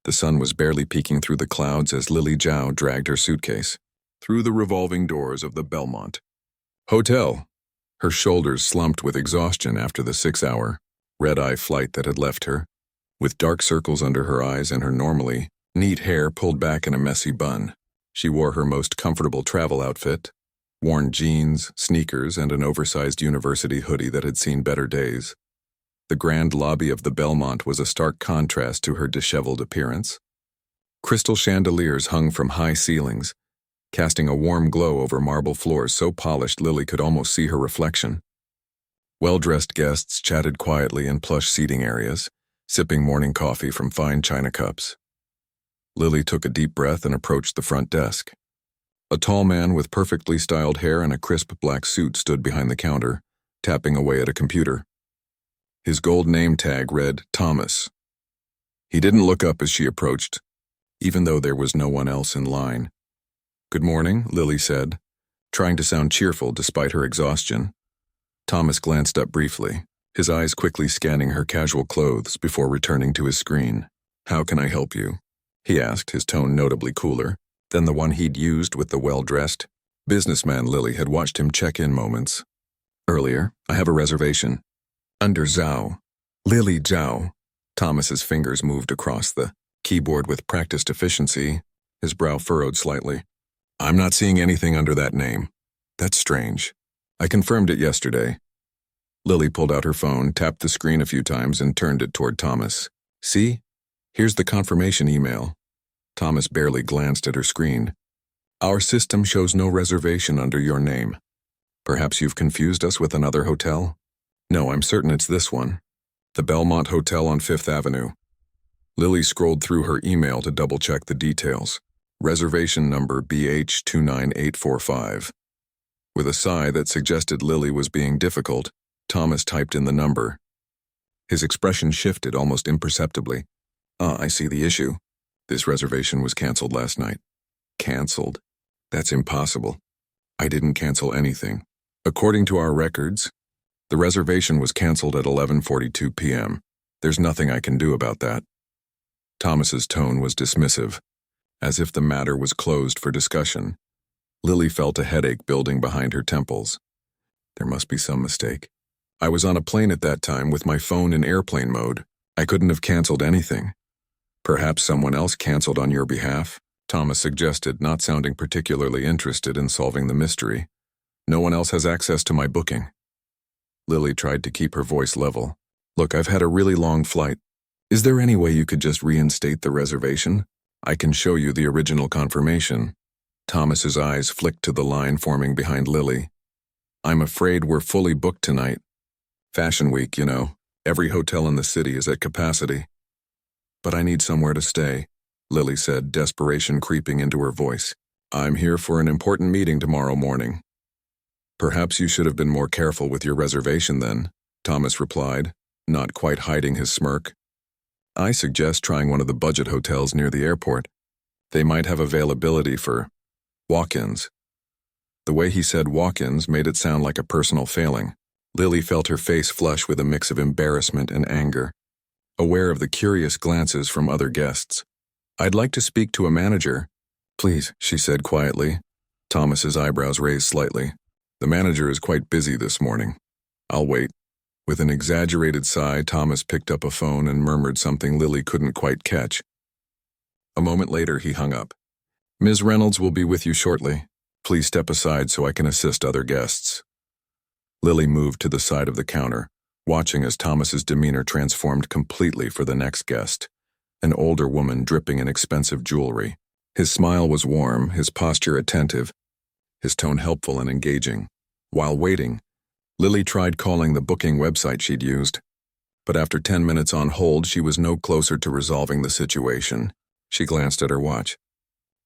The sun was barely peeking through the clouds as Lily Zhao dragged her suitcase through the revolving doors of the Belmont Hotel. Her shoulders slumped with exhaustion after the 6-hour, red-eye flight that had left her, with dark circles under her eyes and her normally neat hair pulled back in a messy bun. She wore her most comfortable travel outfit, worn jeans, sneakers, and an oversized university hoodie that had seen better days. The grand lobby of the Belmont was a stark contrast to her disheveled appearance. Crystal chandeliers hung from high ceilings, casting a warm glow over marble floors so polished Lily could almost see her reflection. Well-dressed guests chatted quietly in plush seating areas, sipping morning coffee from fine china cups. Lily took a deep breath and approached the front desk. A tall man with perfectly styled hair and a crisp black suit stood behind the counter, tapping away at a computer. His gold name tag read Thomas. He didn't look up as she approached, even though there was no one else in line. "Good morning," Lily said, trying to sound cheerful despite her exhaustion. Thomas glanced up briefly, his eyes quickly scanning her casual clothes before returning to his screen. "How can I help you?" he asked, his tone notably cooler than the one he'd used with the well-dressed businessman Lily had watched him check in moments earlier. "I have a reservation. Under Zhao. Lily Zhao." Thomas's fingers moved across the keyboard with practiced efficiency, his brow furrowed slightly. "I'm not seeing anything under that name. That's strange. I confirmed it yesterday." Lily pulled out her phone, tapped the screen a few times, and turned it toward Thomas. "See? Here's the confirmation email." Thomas barely glanced at her screen. "Our system shows no reservation under your name. Perhaps you've confused us with another hotel?" "No, I'm certain it's this one. The Belmont Hotel on 5th Avenue. Lily scrolled through her email to double-check the details. Reservation number BH29845. With a sigh that suggested Lily was being difficult, Thomas typed in the number. His expression shifted almost imperceptibly. I see the issue. This reservation was canceled last night." "Canceled? That's impossible. I didn't cancel anything. According to our records, the reservation was canceled at 11:42 p.m. There's nothing I can do about that." Thomas's tone was dismissive, as if the matter was closed for discussion. Lily felt a headache building behind her temples. There must be some mistake. "I was on a plane at that time with my phone in airplane mode. I couldn't have canceled anything." "Perhaps someone else canceled on your behalf," Thomas suggested, not sounding particularly interested in solving the mystery. "No one else has access to my booking." Lily tried to keep her voice level. "Look, I've had a really long flight. Is there any way you could just reinstate the reservation? I can show you the original confirmation." Thomas's eyes flicked to the line forming behind Lily. "I'm afraid we're fully booked tonight. Fashion week, you know. Every hotel in the city is at capacity." "But I need somewhere to stay," Lily said, desperation creeping into her voice. "I'm here for an important meeting tomorrow morning." "Perhaps you should have been more careful with your reservation then," Thomas replied, not quite hiding his smirk. "I suggest trying one of the budget hotels near the airport. They might have availability for walk-ins." The way he said walk-ins made it sound like a personal failing. Lily felt her face flush with a mix of embarrassment and anger, aware of the curious glances from other guests. "I'd like to speak to a manager." "Please," she said quietly. Thomas's eyebrows raised slightly. "The manager is quite busy this morning. I'll wait." With an exaggerated sigh, Thomas picked up a phone and murmured something Lily couldn't quite catch. A moment later, he hung up. "Ms. Reynolds will be with you shortly. Please step aside so I can assist other guests." Lily moved to the side of the counter, watching as Thomas's demeanor transformed completely for the next guest, an older woman dripping in expensive jewelry. His smile was warm, his posture attentive, his tone helpful and engaging. While waiting, Lily tried calling the booking website she'd used, but after 10 minutes on hold, she was no closer to resolving the situation. She glanced at her watch.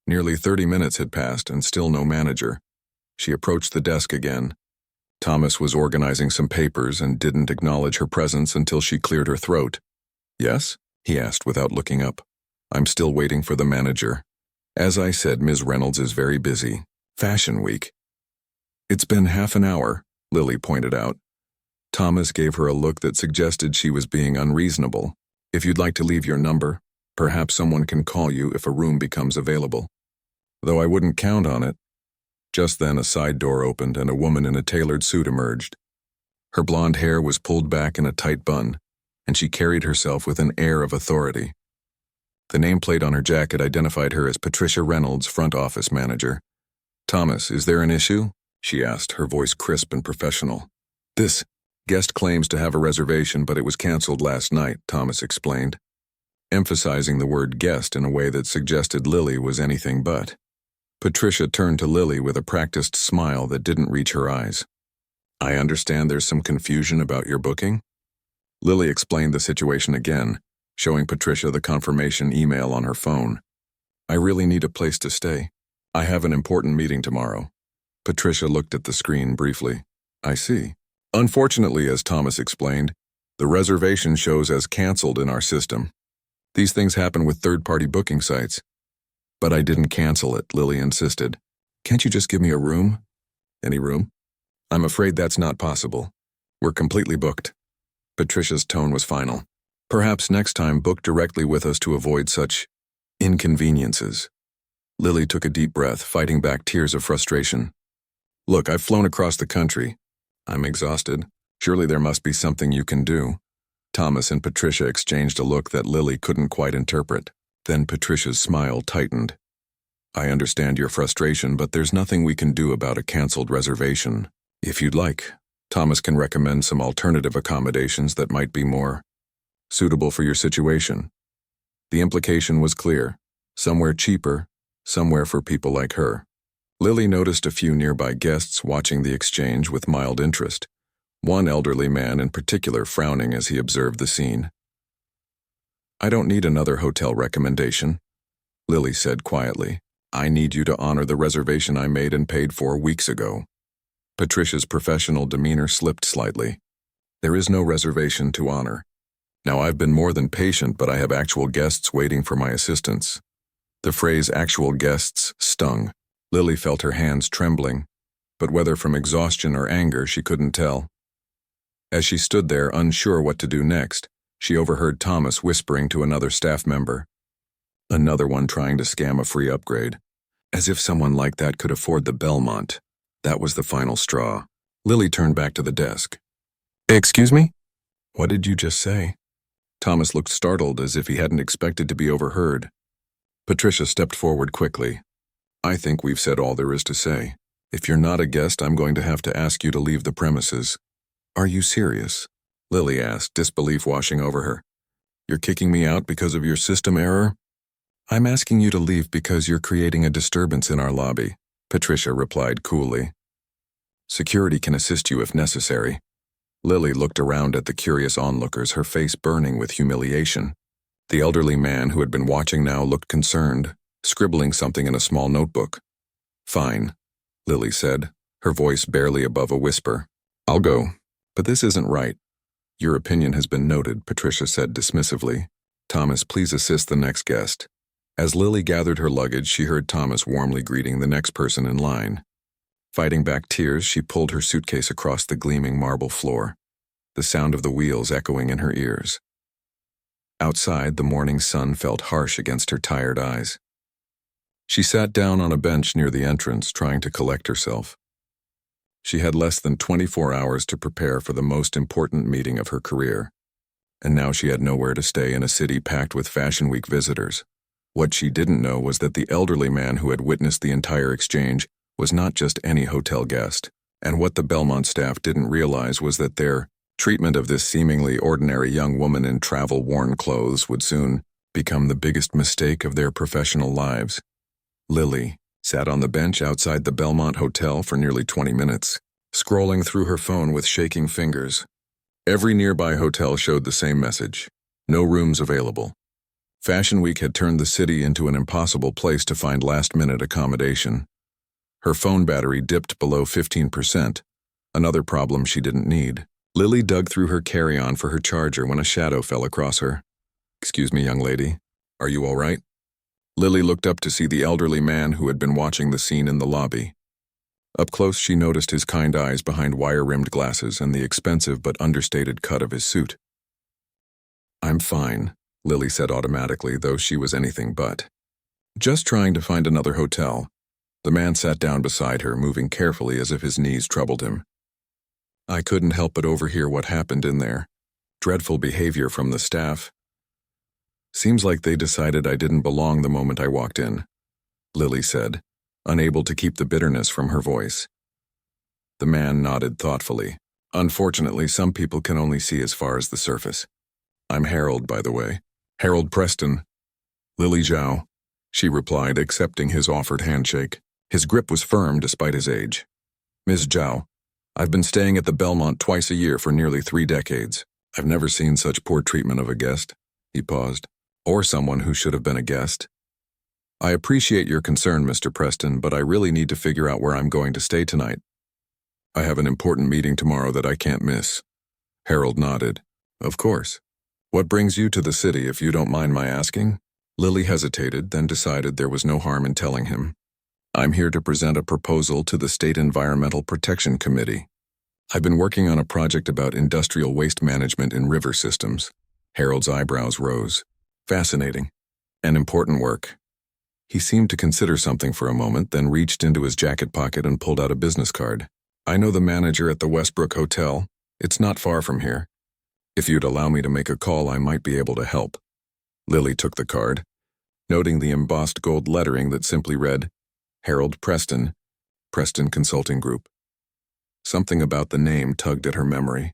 Nearly 30 minutes had passed and still no manager. She approached the desk again. Thomas was organizing some papers and didn't acknowledge her presence until she cleared her throat. "Yes?" he asked without looking up. "I'm still waiting for the manager. As I said, Ms. Reynolds is very busy. Fashion week." "It's been half an hour," Lily pointed out. Thomas gave her a look that suggested she was being unreasonable. "If you'd like to leave your number, Perhaps someone can call you if a room becomes available. Though I wouldn't count on it. Just then a side door opened and a woman in a tailored suit emerged. Her blonde hair was pulled back in a tight bun, and she carried herself with an air of authority. The nameplate on her jacket identified her as Patricia Reynolds, front office manager. "Thomas, is there an issue?" she asked, her voice crisp and professional. "This guest claims to have a reservation, but it was canceled last night," Thomas explained, emphasizing the word guest in a way that suggested Lily was anything but. Patricia turned to Lily with a practiced smile that didn't reach her eyes. "I understand there's some confusion about your booking?" Lily explained the situation again, showing Patricia the confirmation email on her phone. "I really need a place to stay. I have an important meeting tomorrow." Patricia looked at the screen briefly. "I see. Unfortunately, as Thomas explained, the reservation shows as canceled in our system. These things happen with third-party booking sites." "But I didn't cancel it," Lily insisted. "Can't you just give me a room?" "Any room?" "I'm afraid that's not possible. We're completely booked." Patricia's tone was final. "Perhaps next time book directly with us to avoid such inconveniences." Lily took a deep breath, fighting back tears of frustration. "Look, I've flown across the country. I'm exhausted. Surely there must be something you can do." Thomas and Patricia exchanged a look that Lily couldn't quite interpret. Then Patricia's smile tightened. "I understand your frustration, but there's nothing we can do about a canceled reservation. If you'd like, Thomas can recommend some alternative accommodations that might be more suitable for your situation." The implication was clear. Somewhere cheaper, somewhere for people like her. Lily noticed a few nearby guests watching the exchange with mild interest, one elderly man in particular frowning as he observed the scene. "I don't need another hotel recommendation," Lily said quietly. "I need you to honor the reservation I made and paid for weeks ago." Patricia's professional demeanor slipped slightly. "There is no reservation to honor. Now, I've been more than patient, but I have actual guests waiting for my assistance." The phrase "actual guests" stung. Lily felt her hands trembling, but whether from exhaustion or anger, she couldn't tell. As she stood there, unsure what to do next, she overheard Thomas whispering to another staff member. "Another one trying to scam a free upgrade. As if someone like that could afford the Belmont." That was the final straw. Lily turned back to the desk. "Excuse me? What did you just say?" Thomas looked startled, as if he hadn't expected to be overheard. Patricia stepped forward quickly. "I think we've said all there is to say. If you're not a guest, I'm going to have to ask you to leave the premises." "Are you serious?" Lily asked, disbelief washing over her. "You're kicking me out because of your system error?" "I'm asking you to leave because you're creating a disturbance in our lobby," Patricia replied coolly. "Security can assist you if necessary." Lily looked around at the curious onlookers, her face burning with humiliation. The elderly man who had been watching now looked concerned, scribbling something in a small notebook. "Fine," Lily said, her voice barely above a whisper. "I'll go. But this isn't right." "Your opinion has been noted," Patricia said dismissively. "Thomas, please assist the next guest." As Lily gathered her luggage, she heard Thomas warmly greeting the next person in line. Fighting back tears, she pulled her suitcase across the gleaming marble floor, the sound of the wheels echoing in her ears. Outside, the morning sun felt harsh against her tired eyes. She sat down on a bench near the entrance, trying to collect herself. She had less than 24 hours to prepare for the most important meeting of her career, and now she had nowhere to stay in a city packed with Fashion Week visitors. What she didn't know was that the elderly man who had witnessed the entire exchange was not just any hotel guest, and what the Belmont staff didn't realize was that their treatment of this seemingly ordinary young woman in travel-worn clothes would soon become the biggest mistake of their professional lives. Lily sat on the bench outside the Belmont Hotel for nearly 20 minutes, scrolling through her phone with shaking fingers. Every nearby hotel showed the same message: no rooms available. Fashion Week had turned the city into an impossible place to find last-minute accommodation. Her phone battery dipped below 15%, another problem she didn't need. Lily dug through her carry-on for her charger when a shadow fell across her. "Excuse me, young lady. Are you all right?" Lily looked up to see the elderly man who had been watching the scene in the lobby. Up close, she noticed his kind eyes behind wire-rimmed glasses and the expensive but understated cut of his suit. "I'm fine," Lily said automatically, though she was anything but. Just trying to find another hotel. The man sat down beside her, moving carefully as if his knees troubled him. I couldn't help but overhear what happened in there. Dreadful behavior from the staff. Seems like they decided I didn't belong the moment I walked in, Lily said, unable to keep the bitterness from her voice. The man nodded thoughtfully. Unfortunately, some people can only see as far as the surface. I'm Harold, by the way. Harold Preston. Lily Zhao, she replied, accepting his offered handshake. His grip was firm despite his age. Ms. Zhao, I've been staying at the Belmont twice a year for nearly 3 decades. I've never seen such poor treatment of a guest. He paused. Or someone who should have been a guest. I appreciate your concern, Mr. Preston, but I really need to figure out where I'm going to stay tonight. I have an important meeting tomorrow that I can't miss. Harold nodded. Of course. What brings you to the city, if you don't mind my asking? Lily hesitated, then decided there was no harm in telling him. I'm here to present a proposal to the State Environmental Protection Committee. I've been working on a project about industrial waste management in river systems. Harold's eyebrows rose. Fascinating. And important work. He seemed to consider something for a moment, then reached into his jacket pocket and pulled out a business card. I know the manager at the Westbrook Hotel. It's not far from here. If you'd allow me to make a call, I might be able to help. Lily took the card, noting the embossed gold lettering that simply read, Harold Preston, Preston Consulting Group. Something about the name tugged at her memory,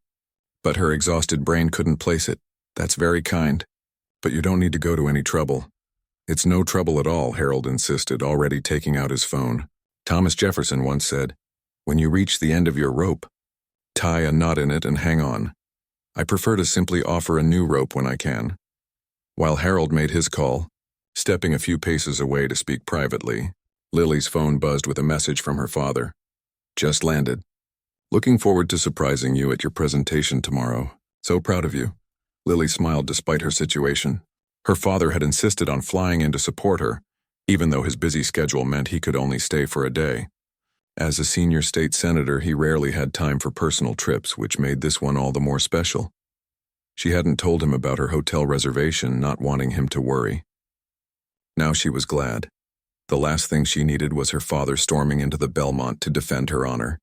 but her exhausted brain couldn't place it. That's very kind, but you don't need to go to any trouble. It's no trouble at all, Harold insisted, already taking out his phone. Thomas Jefferson once said, when you reach the end of your rope, tie a knot in it and hang on. I prefer to simply offer a new rope when I can. While Harold made his call, stepping a few paces away to speak privately, Lily's phone buzzed with a message from her father. Just landed. Looking forward to surprising you at your presentation tomorrow. So proud of you. Lily smiled despite her situation. Her father had insisted on flying in to support her, even though his busy schedule meant he could only stay for a day. As a senior state senator, he rarely had time for personal trips, which made this one all the more special. She hadn't told him about her hotel reservation, not wanting him to worry. Now she was glad. The last thing she needed was her father storming into the Belmont to defend her honor.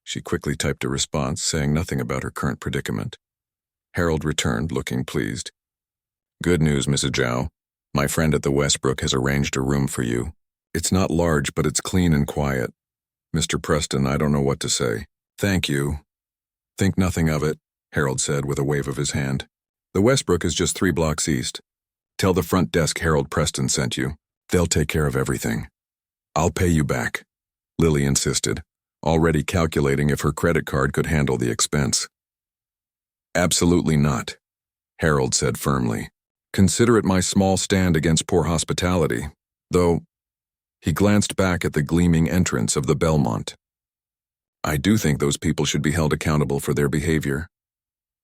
She quickly typed a response, saying nothing about her current predicament. Harold returned, looking pleased. Good news, Mrs. Zhao. My friend at the Westbrook has arranged a room for you. It's not large, but it's clean and quiet. Mr. Preston, I don't know what to say. Thank you. Think nothing of it, Harold said with a wave of his hand. The Westbrook is just 3 blocks east. Tell the front desk Harold Preston sent you. They'll take care of everything. I'll pay you back, Lily insisted, already calculating if her credit card could handle the expense. Absolutely not, Harold said firmly. Consider it my small stand against poor hospitality, though. He glanced back at the gleaming entrance of the Belmont. I do think those people should be held accountable for their behavior.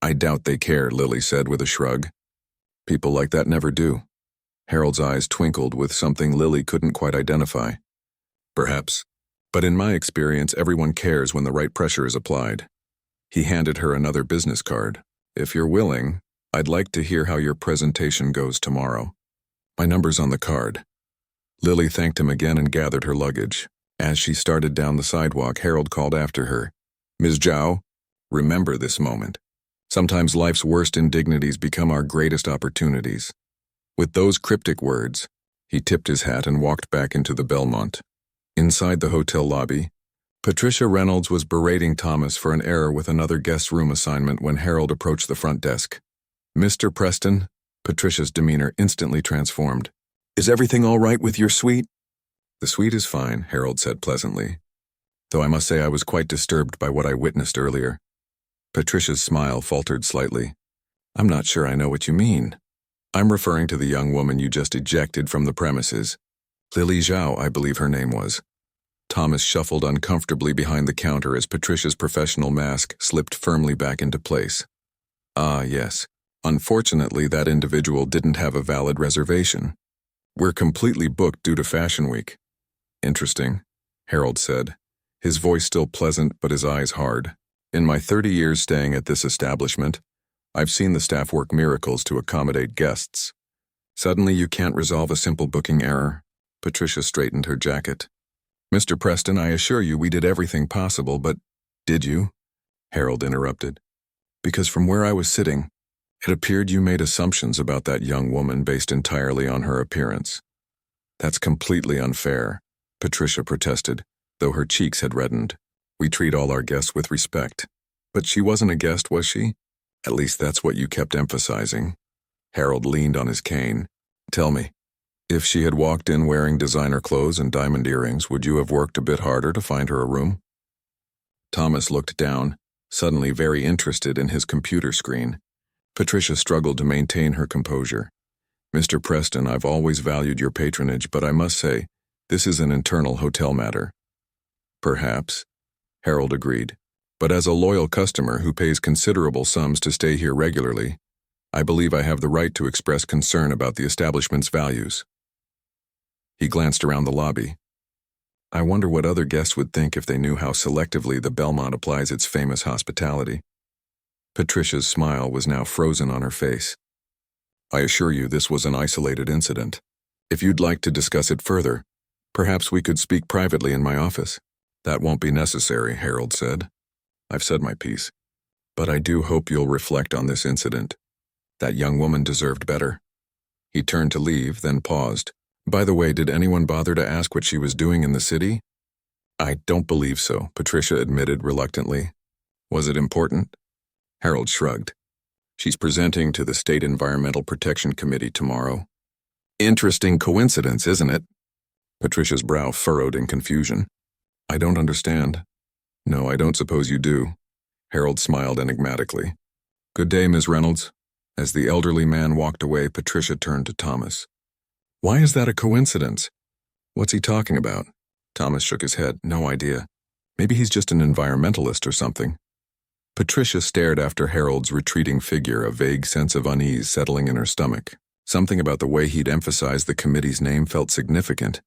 I doubt they care, Lily said with a shrug. People like that never do. Harold's eyes twinkled with something Lily couldn't quite identify. Perhaps. But in my experience, everyone cares when the right pressure is applied. He handed her another business card. If you're willing, I'd like to hear how your presentation goes tomorrow. My number's on the card. Lily thanked him again and gathered her luggage. As she started down the sidewalk, Harold called after her. Ms. Zhao, remember this moment. Sometimes life's worst indignities become our greatest opportunities. With those cryptic words, he tipped his hat and walked back into the Belmont. Inside the hotel lobby, Patricia Reynolds was berating Thomas for an error with another guest room assignment when Harold approached the front desk. Mr. Preston, Patricia's demeanor instantly transformed. Is everything all right with your suite? The suite is fine, Harold said pleasantly, though I must say I was quite disturbed by what I witnessed earlier. Patricia's smile faltered slightly. I'm not sure I know what you mean. I'm referring to the young woman you just ejected from the premises. Lily Zhao, I believe her name was. Thomas shuffled uncomfortably behind the counter as Patricia's professional mask slipped firmly back into place. Ah, yes. Unfortunately, that individual didn't have a valid reservation. We're completely booked due to Fashion Week. Interesting, Harold said, his voice still pleasant but his eyes hard. In my 30 years staying at this establishment, I've seen the staff work miracles to accommodate guests. Suddenly you can't resolve a simple booking error. Patricia straightened her jacket. Mr. Preston, I assure you we did everything possible, but did you? Harold interrupted. Because from where I was sitting, it appeared you made assumptions about that young woman based entirely on her appearance. That's completely unfair, Patricia protested, though her cheeks had reddened. We treat all our guests with respect. But she wasn't a guest, was she? At least that's what you kept emphasizing. Harold leaned on his cane. Tell me, if she had walked in wearing designer clothes and diamond earrings, would you have worked a bit harder to find her a room? Thomas looked down, suddenly very interested in his computer screen. Patricia struggled to maintain her composure. Mr. Preston, I've always valued your patronage, but I must say, this is an internal hotel matter. Perhaps, Harold agreed, but as a loyal customer who pays considerable sums to stay here regularly, I believe I have the right to express concern about the establishment's values. He glanced around the lobby. I wonder what other guests would think if they knew how selectively the Belmont applies its famous hospitality. Patricia's smile was now frozen on her face. I assure you this was an isolated incident. If you'd like to discuss it further, perhaps we could speak privately in my office. That won't be necessary, Harold said. I've said my piece. But I do hope you'll reflect on this incident. That young woman deserved better. He turned to leave, then paused. By the way, did anyone bother to ask what she was doing in the city? I don't believe so, Patricia admitted reluctantly. Was it important? Harold shrugged. She's presenting to the State Environmental Protection Committee tomorrow. Interesting coincidence, isn't it? Patricia's brow furrowed in confusion. I don't understand. No, I don't suppose you do. Harold smiled enigmatically. Good day, Ms. Reynolds. As the elderly man walked away, Patricia turned to Thomas. Why is that a coincidence? What's he talking about? Thomas shook his head. No idea. Maybe he's just an environmentalist or something. Patricia stared after Harold's retreating figure, a vague sense of unease settling in her stomach. Something about the way he'd emphasized the committee's name felt significant,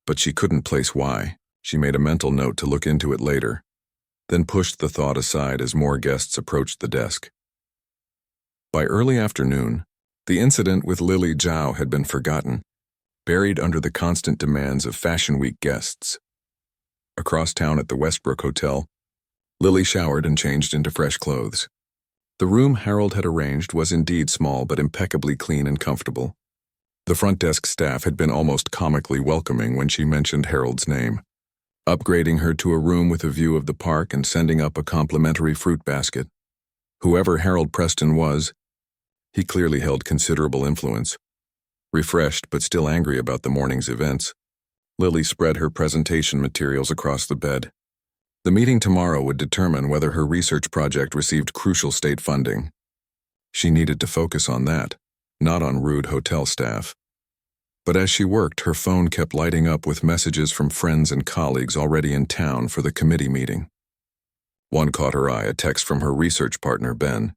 but she couldn't place why. She made a mental note to look into it later, then pushed the thought aside as more guests approached the desk. By early afternoon, the incident with Lily Zhao had been forgotten, buried under the constant demands of Fashion Week guests. Across town at the Westbrook Hotel, Lily showered and changed into fresh clothes. The room Harold had arranged was indeed small but impeccably clean and comfortable. The front desk staff had been almost comically welcoming when she mentioned Harold's name, upgrading her to a room with a view of the park and sending up a complimentary fruit basket. Whoever Harold Preston was, he clearly held considerable influence. Refreshed but still angry about the morning's events, Lily spread her presentation materials across the bed. The meeting tomorrow would determine whether her research project received crucial state funding. She needed to focus on that, not on rude hotel staff. But as she worked, her phone kept lighting up with messages from friends and colleagues already in town for the committee meeting. One caught her eye, a text from her research partner, Ben.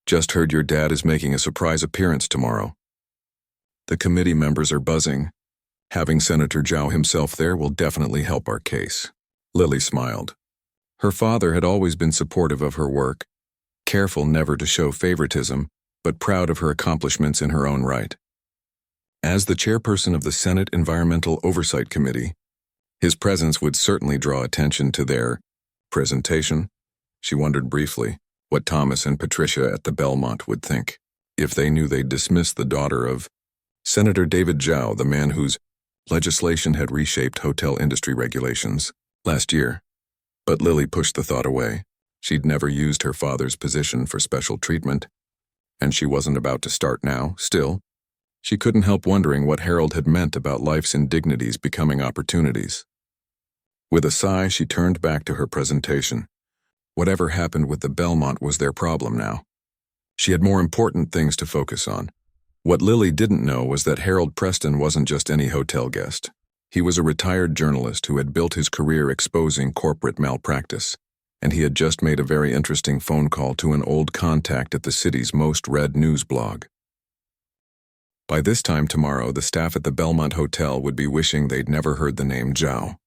Just heard your dad is making a surprise appearance tomorrow. The committee members are buzzing. Having Senator Zhao himself there will definitely help our case. Lily smiled. Her father had always been supportive of her work, careful never to show favoritism, but proud of her accomplishments in her own right. As the chairperson of the Senate Environmental Oversight Committee, his presence would certainly draw attention to their presentation. She wondered briefly what Thomas and Patricia at the Belmont would think if they knew they'd dismissed the daughter of Senator David Zhao, the man whose legislation had reshaped hotel industry regulations last year. But Lily pushed the thought away. She'd never used her father's position for special treatment, and she wasn't about to start now. Still, she couldn't help wondering what Harold had meant about life's indignities becoming opportunities. With a sigh, she turned back to her presentation. Whatever happened with the Belmont was their problem now. She had more important things to focus on. What Lily didn't know was that Harold Preston wasn't just any hotel guest. He was a retired journalist who had built his career exposing corporate malpractice, and he had just made a very interesting phone call to an old contact at the city's most read news blog. By this time tomorrow, the staff at the Belmont Hotel would be wishing they'd never heard the name Zhao.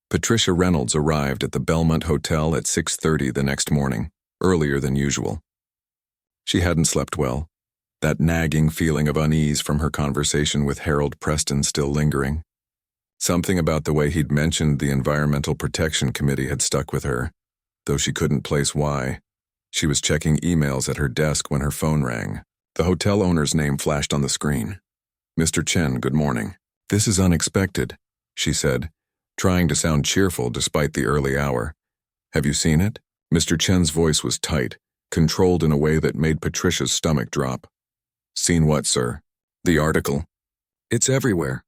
Patricia Reynolds arrived at the Belmont Hotel at 6:30 the next morning, earlier than usual. She hadn't slept well, that nagging feeling of unease from her conversation with Harold Preston still lingering. Something about the way he'd mentioned the Environmental Protection Committee had stuck with her, though she couldn't place why. She was checking emails at her desk when her phone rang. The hotel owner's name flashed on the screen. "Mr. Chen, good morning. This is unexpected," she said, trying to sound cheerful despite the early hour. "Have you seen it?" Mr. Chen's voice was tight, controlled in a way that made Patricia's stomach drop. "Seen what, sir?" "The article. It's everywhere.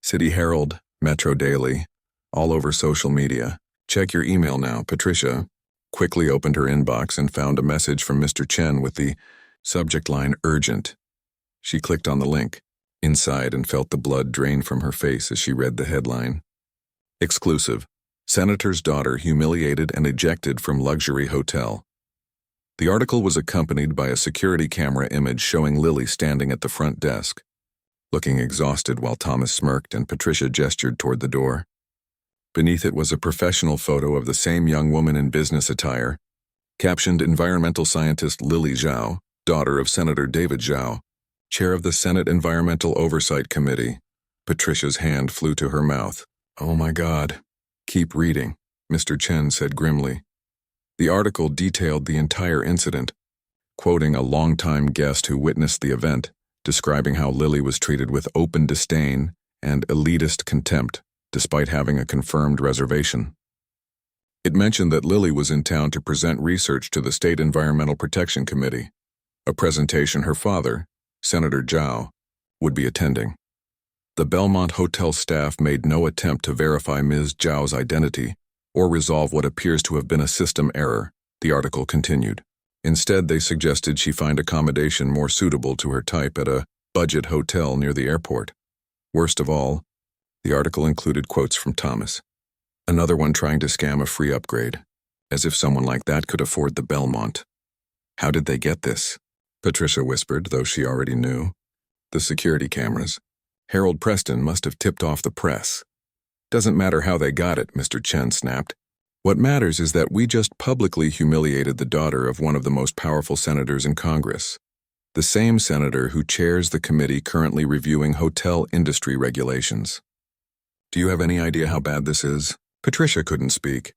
City Herald, Metro Daily, all over social media. Check your email now." Patricia quickly opened her inbox and found a message from Mr. Chen with the subject line "Urgent." She clicked on the link inside and felt the blood drain from her face as she read the headline. Exclusive. Senator's daughter humiliated and ejected from luxury hotel. The article was accompanied by a security camera image showing Lily standing at the front desk, looking exhausted while Thomas smirked and Patricia gestured toward the door. Beneath it was a professional photo of the same young woman in business attire, captioned "Environmental Scientist Lily Zhao, daughter of Senator David Zhao, chair of the Senate Environmental Oversight Committee." Patricia's hand flew to her mouth. "Oh my God." "Keep reading," Mr. Chen said grimly. The article detailed the entire incident, quoting a longtime guest who witnessed the event, describing how Lily was treated with open disdain and elitist contempt, despite having a confirmed reservation. It mentioned that Lily was in town to present research to the State Environmental Protection Committee, a presentation her father, Senator Zhao, would be attending. The Belmont Hotel staff made no attempt to verify Ms. Zhao's identity or resolve what appears to have been a system error, the article continued. Instead, they suggested she find accommodation more suitable to her type at a budget hotel near the airport. Worst of all, the article included quotes from Thomas. Another one trying to scam a free upgrade, as if someone like that could afford the Belmont. "How did they get this?" Patricia whispered, though she already knew. "The security cameras. Harold Preston must have tipped off the press." "Doesn't matter how they got it," Mr. Chen snapped. "What matters is that we just publicly humiliated the daughter of one of the most powerful senators in Congress. The same senator who chairs the committee currently reviewing hotel industry regulations. Do you have any idea how bad this is?" Patricia couldn't speak.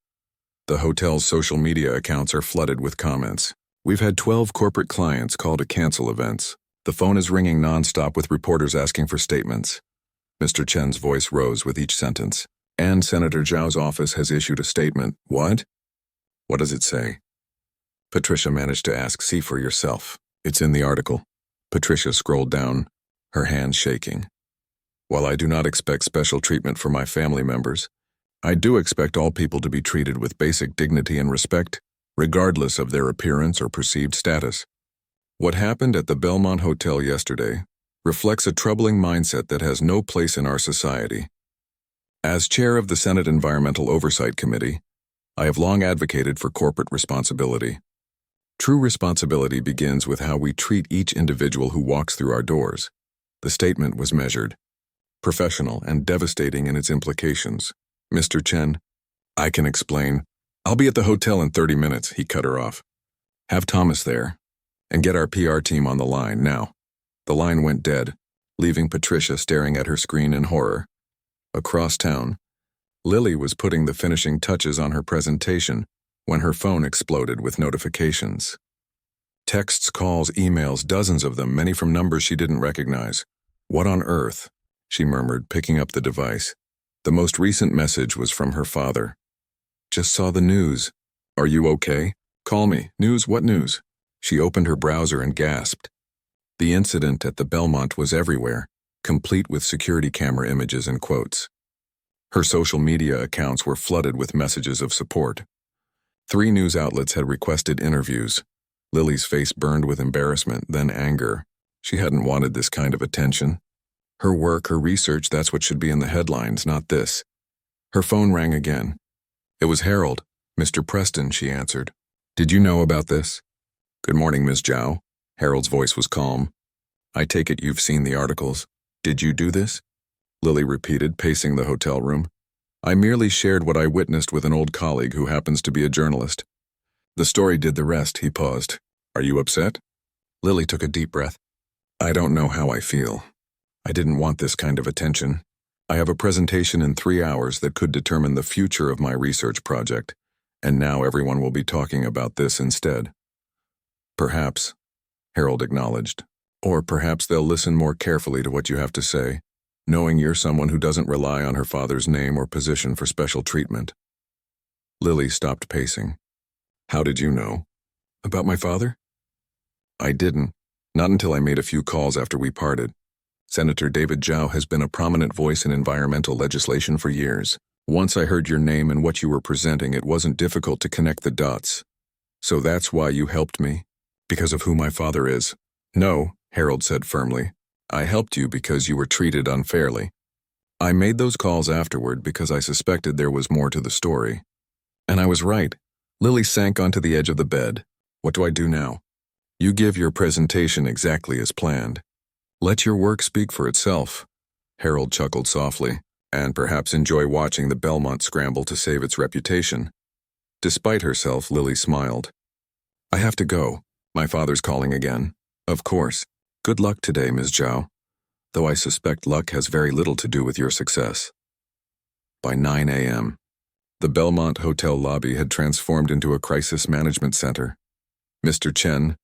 The hotel's social media accounts are flooded with comments. "We've had 12 corporate clients call to cancel events. The phone is ringing nonstop with reporters asking for statements." Mr. Chen's voice rose with each sentence. "And Senator Zhao's office has issued a statement." "What? What does it say?" Patricia managed to ask. "See for yourself. It's in the article." Patricia scrolled down, her hands shaking. "While I do not expect special treatment for my family members, I do expect all people to be treated with basic dignity and respect, regardless of their appearance or perceived status. What happened at the Belmont Hotel yesterday reflects a troubling mindset that has no place in our society. As chair of the Senate Environmental Oversight Committee, I have long advocated for corporate responsibility. True responsibility begins with how we treat each individual who walks through our doors." The statement was measured, professional, and devastating in its implications. "Mr. Chen, I can explain. I'll be at the hotel in 30 minutes, he cut her off. "Have Thomas there, and get our PR team on the line, now." The line went dead, leaving Patricia staring at her screen in horror. Across town, Lily was putting the finishing touches on her presentation when her phone exploded with notifications. Texts, calls, emails, dozens of them, many from numbers she didn't recognize. "What on earth?" she murmured, picking up the device. The most recent message was from her father. "Just saw the news. Are you okay? Call me. News? What news?" She opened her browser and gasped. The incident at the Belmont was everywhere, complete with security camera images and quotes. Her social media accounts were flooded with messages of support. 3 news outlets had requested interviews. Lily's face burned with embarrassment, then anger. She hadn't wanted this kind of attention. Her work, her research, that's what should be in the headlines, not this. Her phone rang again. It was Harold. "Mr. Preston," she answered. "Did you know about this?" "Good morning, Ms. Zhao." Harold's voice was calm. "I take it you've seen the articles. Did you do this?" Lily repeated, pacing the hotel room. "I merely shared what I witnessed with an old colleague who happens to be a journalist." "The story did the rest," he paused. "Are you upset?" Lily took a deep breath. I don't know how I feel. I didn't want this kind of attention. I have a presentation in 3 hours that could determine the future of my research project, and now everyone will be talking about this instead. Perhaps, Harold acknowledged. Or perhaps they'll listen more carefully to what you have to say, knowing you're someone who doesn't rely on her father's name or position for special treatment. Lily stopped pacing. How did you know? About my father? I didn't. Not until I made a few calls after we parted. Senator David Zhao has been a prominent voice in environmental legislation for years. Once I heard your name and what you were presenting, it wasn't difficult to connect the dots. So that's why you helped me? Because of who my father is? No, Harold said firmly. I helped you because you were treated unfairly. I made those calls afterward because I suspected there was more to the story. And I was right. Lily sank onto the edge of the bed. What do I do now? You give your presentation exactly as planned. Let your work speak for itself. Harold chuckled softly, and perhaps enjoy watching the Belmont scramble to save its reputation. Despite herself, Lily smiled. I have to go. My father's calling again. Of course. Good luck today, Ms. Zhao. Though I suspect luck has very little to do with your success. By 9 a.m., the Belmont Hotel lobby had transformed into a crisis management center. Mr. Chen,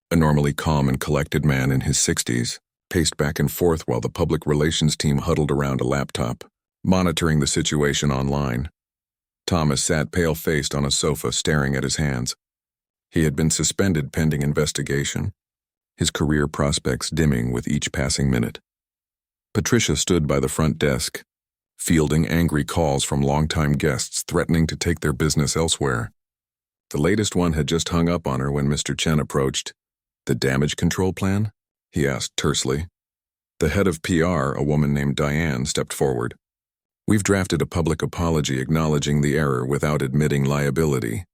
a normally calm and collected man in his 60s, paced back and forth while the public relations team huddled around a laptop, monitoring the situation online. Thomas sat pale-faced on a sofa staring at his hands. He had been suspended pending investigation, his career prospects dimming with each passing minute. Patricia stood by the front desk, fielding angry calls from longtime guests threatening to take their business elsewhere. The latest one had just hung up on her when Mr. Chen approached. The damage control plan? He asked tersely. The head of PR, a woman named Diane, stepped forward. We've drafted a public apology acknowledging the error without admitting liability.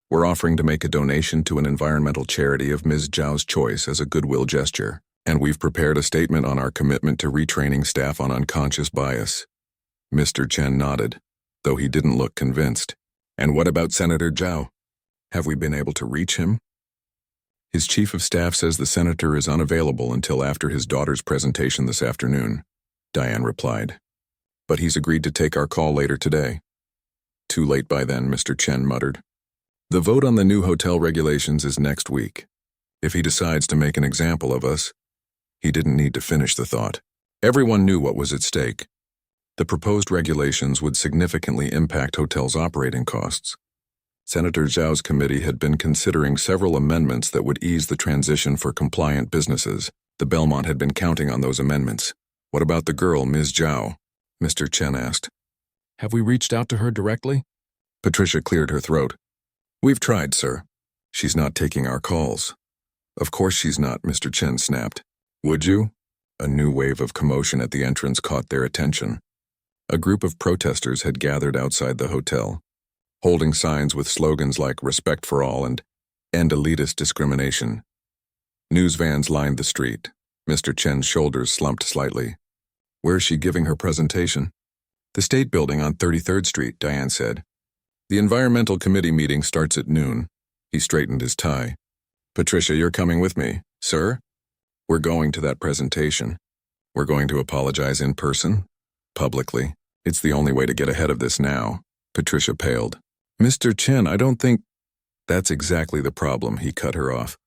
We're offering to make a donation to an environmental charity of Ms. Zhao's choice as a goodwill gesture, and we've prepared a statement on our commitment to retraining staff on unconscious bias. Mr. Chen nodded, though he didn't look convinced. And what about Senator Zhao? Have we been able to reach him? His chief of staff says the senator is unavailable until after his daughter's presentation this afternoon, Diane replied. But he's agreed to take our call later today. Too late by then, Mr. Chen muttered. The vote on the new hotel regulations is next week. If he decides to make an example of us, he didn't need to finish the thought. Everyone knew what was at stake. The proposed regulations would significantly impact hotels' operating costs. Senator Zhao's committee had been considering several amendments that would ease the transition for compliant businesses. The Belmont had been counting on those amendments. What about the girl, Ms. Zhao? Mr. Chen asked. Have we reached out to her directly? Patricia cleared her throat. We've tried, sir. She's not taking our calls. Of course she's not, Mr. Chen snapped. Would you? A new wave of commotion at the entrance caught their attention. A group of protesters had gathered outside the hotel, holding signs with slogans like respect for all and end elitist discrimination. News vans lined the street. Mr. Chen's shoulders slumped slightly. Where is she giving her presentation? The State Building on 33rd Street, Diane said. The Environmental Committee meeting starts at noon. He straightened his tie. Patricia, you're coming with me. Sir? We're going to that presentation. We're going to apologize in person, publicly. It's the only way to get ahead of this now. Patricia paled. Mr. Chen, I don't think... That's exactly the problem, he cut her off.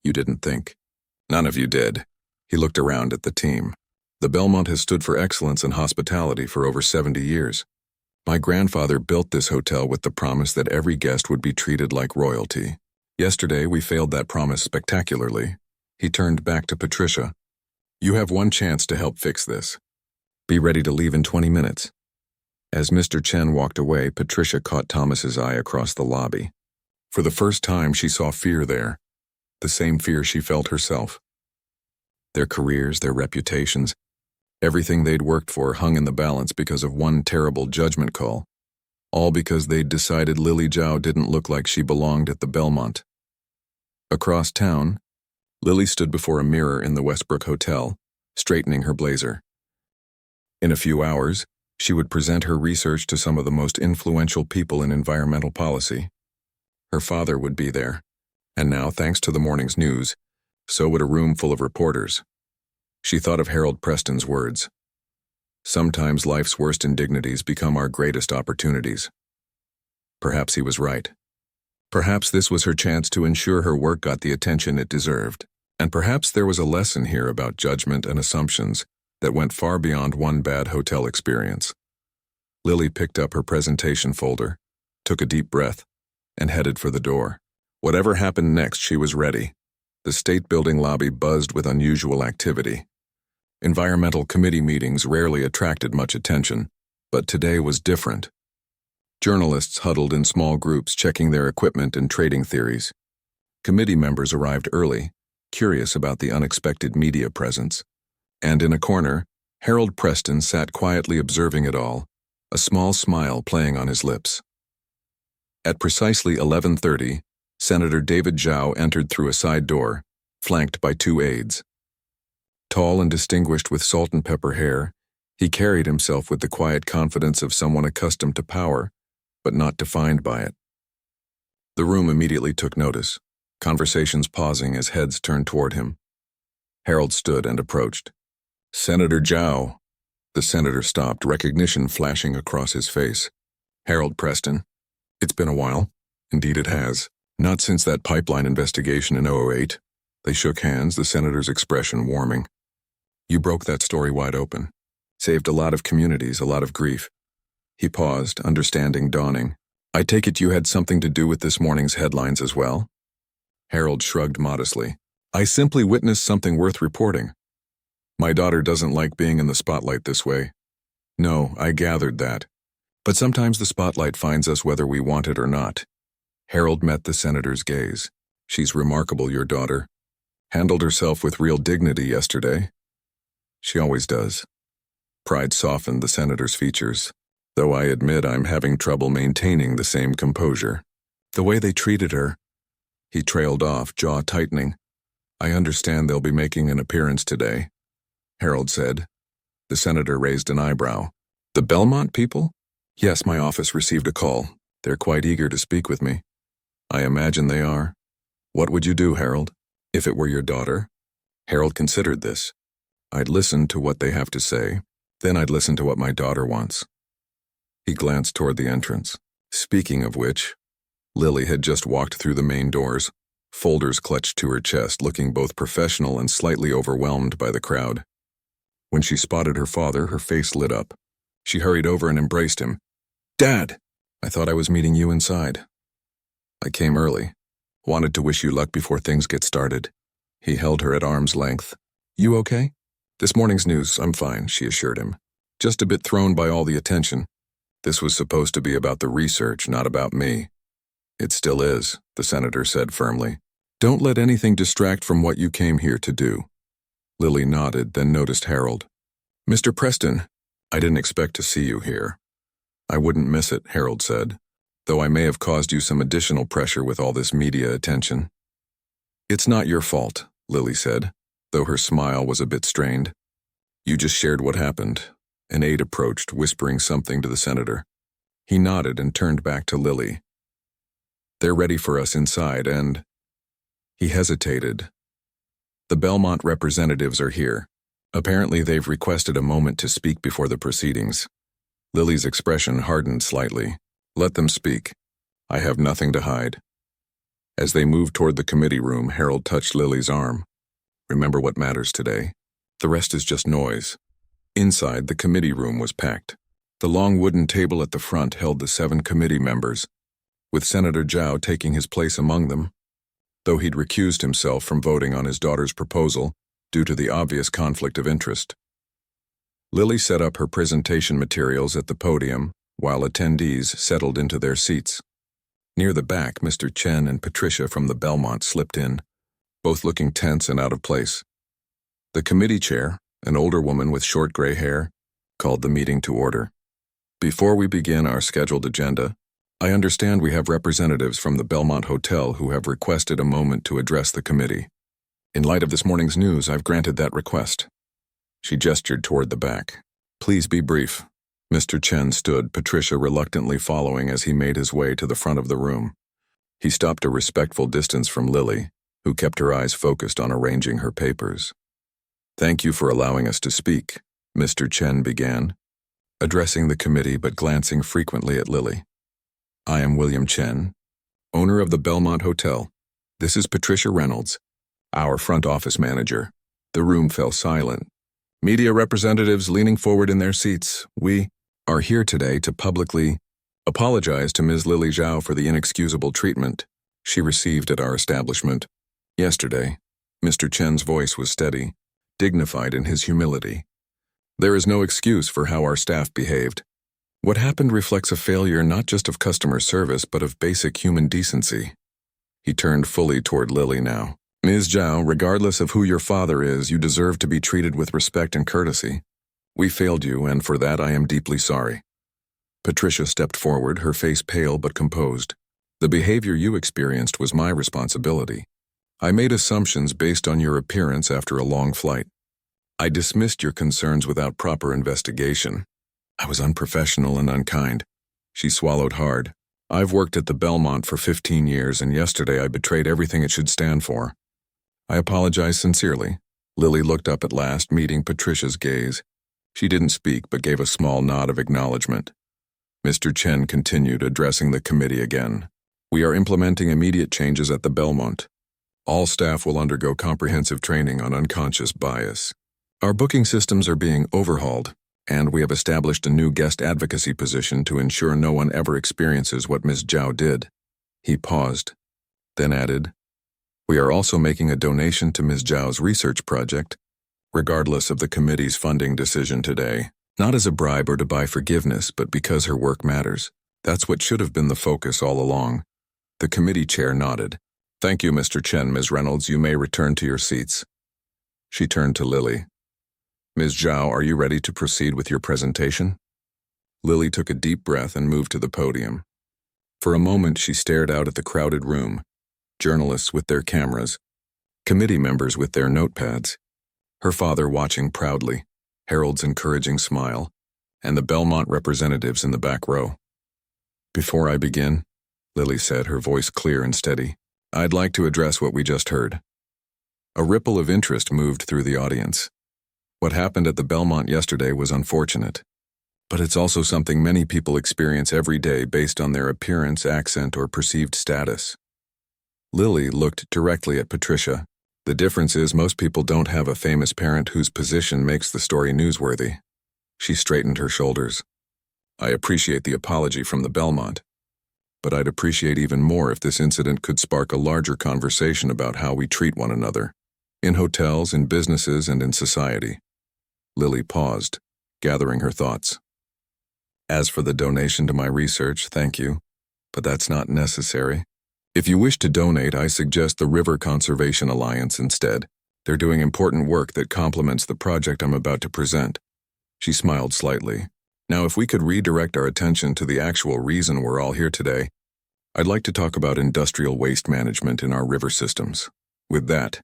You didn't think. None of you did. He looked around at the team. The Belmont has stood for excellence in hospitality for over 70 years. My grandfather built this hotel with the promise that every guest would be treated like royalty. Yesterday, we failed that promise spectacularly. He turned back to Patricia. You have one chance to help fix this. Be ready to leave in 20 minutes. As Mr. Chen walked away, Patricia caught Thomas's eye across the lobby. For the first time, she saw fear there, the same fear she felt herself. Their careers, their reputations, everything they'd worked for hung in the balance because of one terrible judgment call, all because they'd decided Lily Zhao didn't look like she belonged at the Belmont. Across town, Lily stood before a mirror in the Westbrook Hotel, straightening her blazer. In a few hours, she would present her research to some of the most influential people in environmental policy. Her father would be there, and now, thanks to the morning's news, So would a room full of reporters. She thought of Harold Preston's words. Sometimes life's worst indignities become our greatest opportunities. Perhaps he was right. Perhaps this was her chance to ensure her work got the attention it deserved. And perhaps there was a lesson here about judgment and assumptions that went far beyond one bad hotel experience. Lily picked up her presentation folder, took a deep breath, and headed for the door. Whatever happened next, she was ready. The state building lobby buzzed with unusual activity. Environmental committee meetings rarely attracted much attention, but today was different. Journalists huddled in small groups checking their equipment and trading theories. Committee members arrived early, curious about the unexpected media presence. And in a corner, Harold Preston sat quietly observing it all, a small smile playing on his lips. At precisely 11:30, Senator David Zhao entered through a side door, flanked by 2 aides. Tall and distinguished with salt and pepper hair, he carried himself with the quiet confidence of someone accustomed to power, but not defined by it. The room immediately took notice, conversations pausing as heads turned toward him. Harold stood and approached. "Senator Zhao." The senator stopped, recognition flashing across his face. "Harold Preston. It's been a while." "Indeed it has. Not since that pipeline investigation in 2008. They shook hands, the senator's expression warming. "You broke that story wide open. Saved a lot of communities, a lot of grief." He paused, understanding dawning. "I take it you had something to do with this morning's headlines as well?" Harold shrugged modestly. "I simply witnessed something worth reporting. My daughter doesn't like being in the spotlight this way." "No, I gathered that. But sometimes the spotlight finds us whether we want it or not." Harold met the senator's gaze. "She's remarkable, your daughter. Handled herself with real dignity yesterday." "She always does." Pride softened the senator's features. "Though I admit I'm having trouble maintaining the same composure. The way they treated her." He trailed off, jaw tightening. "I understand they'll be making an appearance today," Harold said. The senator raised an eyebrow. "The Belmont people?" "Yes, my office received a call. They're quite eager to speak with me." "I imagine they are. What would you do, Harold, if it were your daughter?" Harold considered this. "I'd listen to what they have to say, then I'd listen to what my daughter wants." He glanced toward the entrance. Speaking of which, Lily had just walked through the main doors, folders clutched to her chest, looking both professional and slightly overwhelmed by the crowd. When she spotted her father, her face lit up. She hurried over and embraced him. "Dad! I thought I was meeting you inside." "I came early. Wanted to wish you luck before things get started." He held her at arm's length. "You okay?" "This morning's news, I'm fine," she assured him. "Just a bit thrown by all the attention. This was supposed to be about the research, not about me." "It still is," the senator said firmly. "Don't let anything distract from what you came here to do." Lily nodded, then noticed Harold. "Mr. Preston, I didn't expect to see you here." "I wouldn't miss it," Harold said, "though I may have caused you some additional pressure with all this media attention." "It's not your fault," Lily said, though her smile was a bit strained. "You just shared what happened." An aide approached, whispering something to the senator. He nodded and turned back to Lily. "They're ready for us inside and—" He hesitated. "The Belmont representatives are here. Apparently they've requested a moment to speak before the proceedings." Lily's expression hardened slightly. "Let them speak. I have nothing to hide." As they moved toward the committee room, Harold touched Lily's arm. "Remember what matters today. The rest is just noise." Inside, the committee room was packed. The long wooden table at the front held the 7 committee members, with Senator Zhao taking his place among them, though he'd recused himself from voting on his daughter's proposal due to the obvious conflict of interest. Lily set up her presentation materials at the podium while attendees settled into their seats. Near the back, Mr. Chen and Patricia from the Belmont slipped in, both looking tense and out of place. The committee chair, an older woman with short gray hair, called the meeting to order. "Before we begin our scheduled agenda, I understand we have representatives from the Belmont Hotel who have requested a moment to address the committee. In light of this morning's news, I've granted that request." She gestured toward the back. "Please be brief." Mr. Chen stood, Patricia reluctantly following as he made his way to the front of the room. He stopped a respectful distance from Lily, who kept her eyes focused on arranging her papers. "Thank you for allowing us to speak," Mr. Chen began, addressing the committee but glancing frequently at Lily. "I am William Chen, owner of the Belmont Hotel. This is Patricia Reynolds, our front office manager." The room fell silent. Media representatives leaning forward in their seats. "We are here today to publicly apologize to Ms. Lily Zhao for the inexcusable treatment she received at our establishment yesterday." Mr. Chen's voice was steady, dignified in his humility. "There is no excuse for how our staff behaved. What happened reflects a failure not just of customer service but of basic human decency." He turned fully toward Lily now. "Ms. Zhao, regardless of who your father is, you deserve to be treated with respect and courtesy. We failed you, and for that I am deeply sorry." Patricia stepped forward, her face pale but composed. "The behavior you experienced was my responsibility. I made assumptions based on your appearance after a long flight. I dismissed your concerns without proper investigation. I was unprofessional and unkind." She swallowed hard. "I've worked at the Belmont for 15 years, and yesterday I betrayed everything it should stand for. I apologize sincerely." Lily looked up at last, meeting Patricia's gaze. She didn't speak but gave a small nod of acknowledgement. Mr. Chen continued, addressing the committee again. "We are implementing immediate changes at the Belmont. All staff will undergo comprehensive training on unconscious bias. Our booking systems are being overhauled, and we have established a new guest advocacy position to ensure no one ever experiences what Ms. Zhao did." He paused, then added, "We are also making a donation to Ms. Zhao's research project, regardless of the committee's funding decision today. Not as a bribe or to buy forgiveness, but because her work matters. That's what should have been the focus all along." The committee chair nodded. "Thank you, Mr. Chen. Ms. Reynolds, you may return to your seats." She turned to Lily. "Ms. Zhao, are you ready to proceed with your presentation?" Lily took a deep breath and moved to the podium. For a moment she stared out at the crowded room, journalists with their cameras, committee members with their notepads, her father watching proudly, Harold's encouraging smile, and the Belmont representatives in the back row. "Before I begin," Lily said, her voice clear and steady, "I'd like to address what we just heard." A ripple of interest moved through the audience. What happened at the Belmont yesterday was unfortunate, but it's also something many people experience every day based on their appearance, accent, or perceived status. Lily looked directly at Patricia. "The difference is most people don't have a famous parent whose position makes the story newsworthy." She straightened her shoulders. "I appreciate the apology from the Belmont, but I'd appreciate even more if this incident could spark a larger conversation about how we treat one another, in hotels, in businesses, and in society." Lily paused, gathering her thoughts. "As for the donation to my research, thank you, but that's not necessary. If you wish to donate, I suggest the River Conservation Alliance instead. They're doing important work that complements the project I'm about to present." She smiled slightly. "Now, if we could redirect our attention to the actual reason we're all here today, I'd like to talk about industrial waste management in our river systems." With that,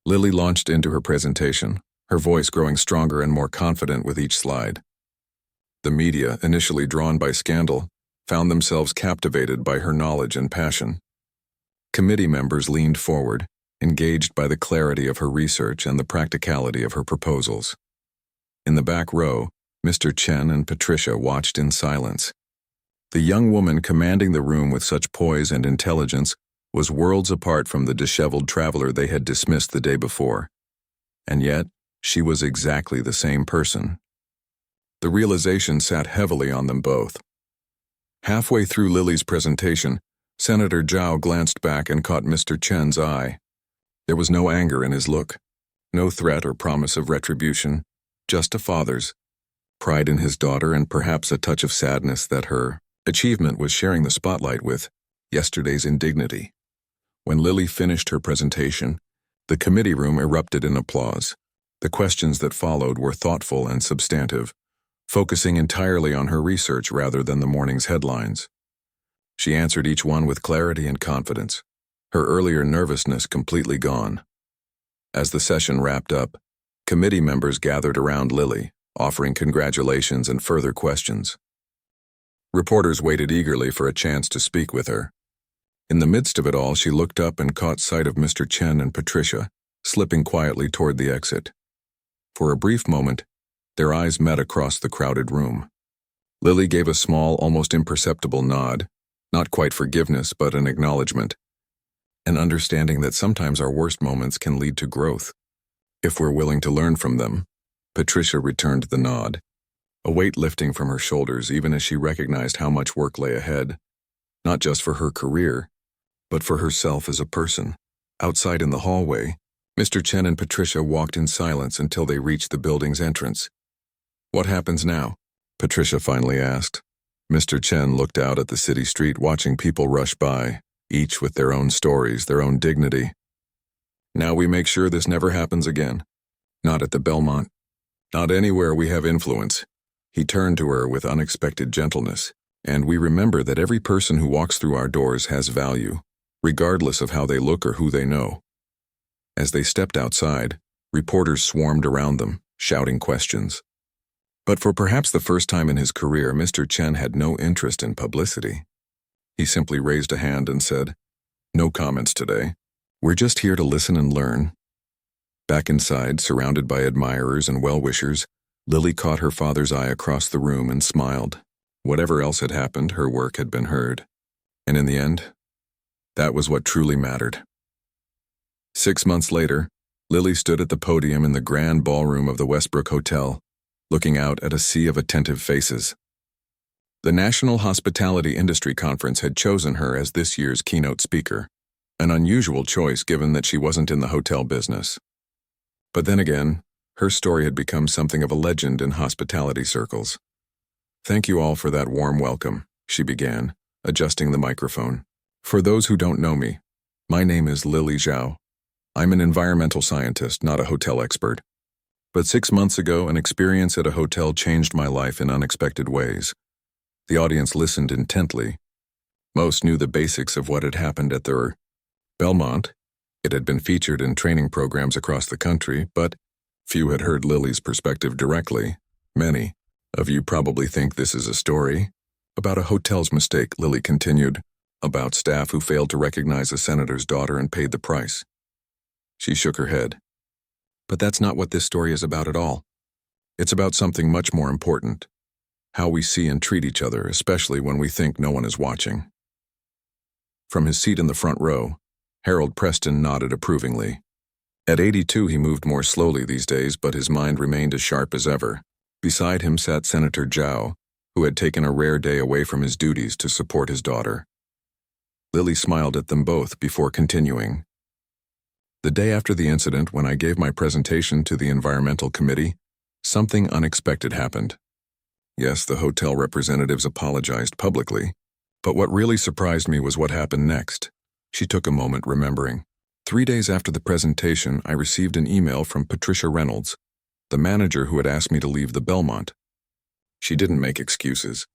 Lily launched into her presentation, her voice growing stronger and more confident with each slide. The media, initially drawn by scandal, found themselves captivated by her knowledge and passion. Committee members leaned forward, engaged by the clarity of her research and the practicality of her proposals. In the back row, Mr. Chen and Patricia watched in silence. The young woman commanding the room with such poise and intelligence was worlds apart from the disheveled traveler they had dismissed the day before. And yet, she was exactly the same person. The realization sat heavily on them both. Halfway through Lily's presentation, Senator Zhao glanced back and caught Mr. Chen's eye. There was no anger in his look, no threat or promise of retribution, just a father's, pride in his daughter and perhaps a touch of sadness that her achievement was sharing the spotlight with yesterday's indignity. When Lily finished her presentation, the committee room erupted in applause. The questions that followed were thoughtful and substantive, focusing entirely on her research rather than the morning's headlines. She answered each one with clarity and confidence, her earlier nervousness completely gone. As the session wrapped up, committee members gathered around Lily, offering congratulations and further questions. Reporters waited eagerly for a chance to speak with her. In the midst of it all, she looked up and caught sight of Mr. Chen and Patricia, slipping quietly toward the exit. For a brief moment, their eyes met across the crowded room. Lily gave a small, almost imperceptible nod, not quite forgiveness, but an acknowledgement, an understanding that sometimes our worst moments can lead to growth, if we're willing to learn from them. Patricia returned the nod, a weight lifting from her shoulders even as she recognized how much work lay ahead, not just for her career, but for herself as a person. Outside in the hallway, Mr. Chen and Patricia walked in silence until they reached the building's entrance. "What happens now?" Patricia finally asked. Mr. Chen looked out at the city street, watching people rush by, each with their own stories, their own dignity. "Now we make sure this never happens again. Not at the Belmont. Not anywhere we have influence." He turned to her with unexpected gentleness. "And we remember that every person who walks through our doors has value, regardless of how they look or who they know." As they stepped outside, reporters swarmed around them, shouting questions. But for perhaps the first time in his career, Mr. Chen had no interest in publicity. He simply raised a hand and said, "No comments today. We're just here to listen and learn." Back inside, surrounded by admirers and well-wishers, Lily caught her father's eye across the room and smiled. Whatever else had happened, her work had been heard. And in the end, that was what truly mattered. 6 months later, Lily stood at the podium in the grand ballroom of the Westbrook Hotel, looking out at a sea of attentive faces. The National Hospitality Industry Conference had chosen her as this year's keynote speaker, an unusual choice given that she wasn't in the hotel business. But then again, her story had become something of a legend in hospitality circles. "Thank you all for that warm welcome," she began, adjusting the microphone. "For those who don't know me, my name is Lily Zhao. I'm an environmental scientist, not a hotel expert. But 6 months ago, an experience at a hotel changed my life in unexpected ways." The audience listened intently. Most knew the basics of what had happened at their Belmont. It had been featured in training programs across the country, but few had heard Lily's perspective directly. "Many of you probably think this is a story about a hotel's mistake," Lily continued, "about staff who failed to recognize a senator's daughter and paid the price." She shook her head. "But that's not what this story is about at all. It's about something much more important. How we see and treat each other, especially when we think no one is watching." From his seat in the front row, Harold Preston nodded approvingly. At 82, he moved more slowly these days, but his mind remained as sharp as ever. Beside him sat Senator Zhao, who had taken a rare day away from his duties to support his daughter. Lily smiled at them both before continuing. "The day after the incident, when I gave my presentation to the Environmental Committee, something unexpected happened. Yes, the hotel representatives apologized publicly, but what really surprised me was what happened next." She took a moment, remembering. 3 days after the presentation, I received an email from Patricia Reynolds, the manager who had asked me to leave the Belmont. She didn't make excuses.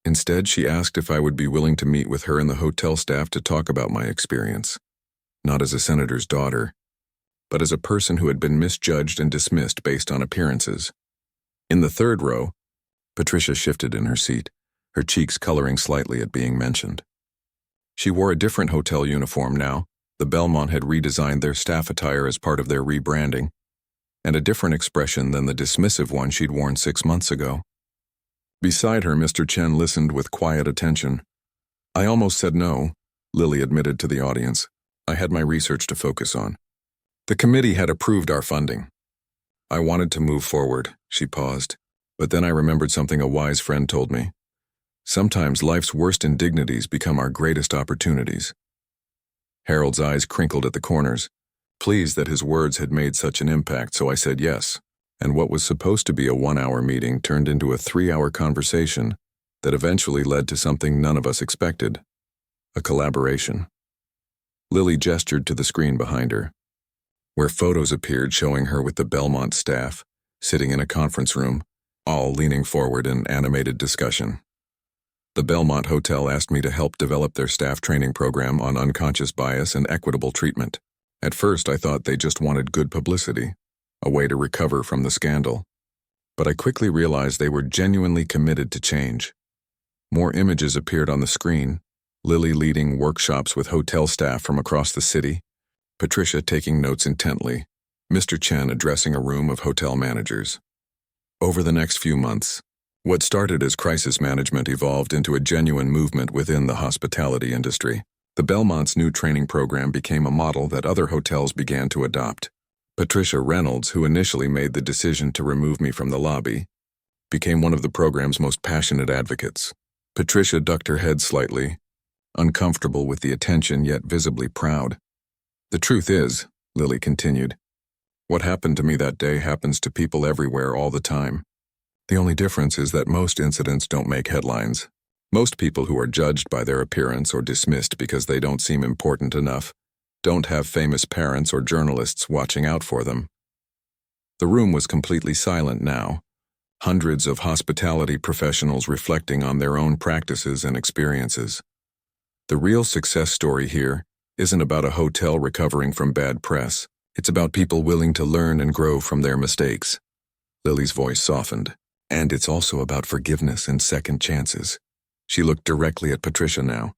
Instead, she asked if I would be willing to meet with her and the hotel staff to talk about my experience. Not as a senator's daughter, but as a person who had been misjudged and dismissed based on appearances. In the third row, Patricia shifted in her seat, her cheeks coloring slightly at being mentioned. She wore a different hotel uniform now. The Belmont had redesigned their staff attire as part of their rebranding, and a different expression than the dismissive one she'd worn 6 months ago. Beside her, Mr. Chen listened with quiet attention. "I almost said no," Lily admitted to the audience. "I had my research to focus on. The committee had approved our funding. I wanted to move forward." She paused, but then I remembered something a wise friend told me. "Sometimes life's worst indignities become our greatest opportunities." Harold's eyes crinkled at the corners, pleased that his words had made such an impact, so I said yes, and what was supposed to be a 1-hour meeting turned into a 3-hour conversation that eventually led to something none of us expected: a collaboration. Lily gestured to the screen behind her, where photos appeared showing her with the Belmont staff, sitting in a conference room, all leaning forward in animated discussion. The Belmont Hotel asked me to help develop their staff training program on unconscious bias and equitable treatment. At first, I thought they just wanted good publicity, a way to recover from the scandal. But I quickly realized they were genuinely committed to change. More images appeared on the screen, Lily leading workshops with hotel staff from across the city, Patricia taking notes intently, Mr. Chen addressing a room of hotel managers. Over the next few months, what started as crisis management evolved into a genuine movement within the hospitality industry. The Belmont's new training program became a model that other hotels began to adopt. Patricia Reynolds, who initially made the decision to remove me from the lobby, became one of the program's most passionate advocates. Patricia ducked her head slightly, uncomfortable with the attention yet visibly proud. The truth is, Lily continued, what happened to me that day happens to people everywhere all the time. The only difference is that most incidents don't make headlines. Most people who are judged by their appearance or dismissed because they don't seem important enough don't have famous parents or journalists watching out for them. The room was completely silent now, hundreds of hospitality professionals reflecting on their own practices and experiences. The real success story here isn't about a hotel recovering from bad press. It's about people willing to learn and grow from their mistakes. Lily's voice softened. And it's also about forgiveness and second chances. She looked directly at Patricia now.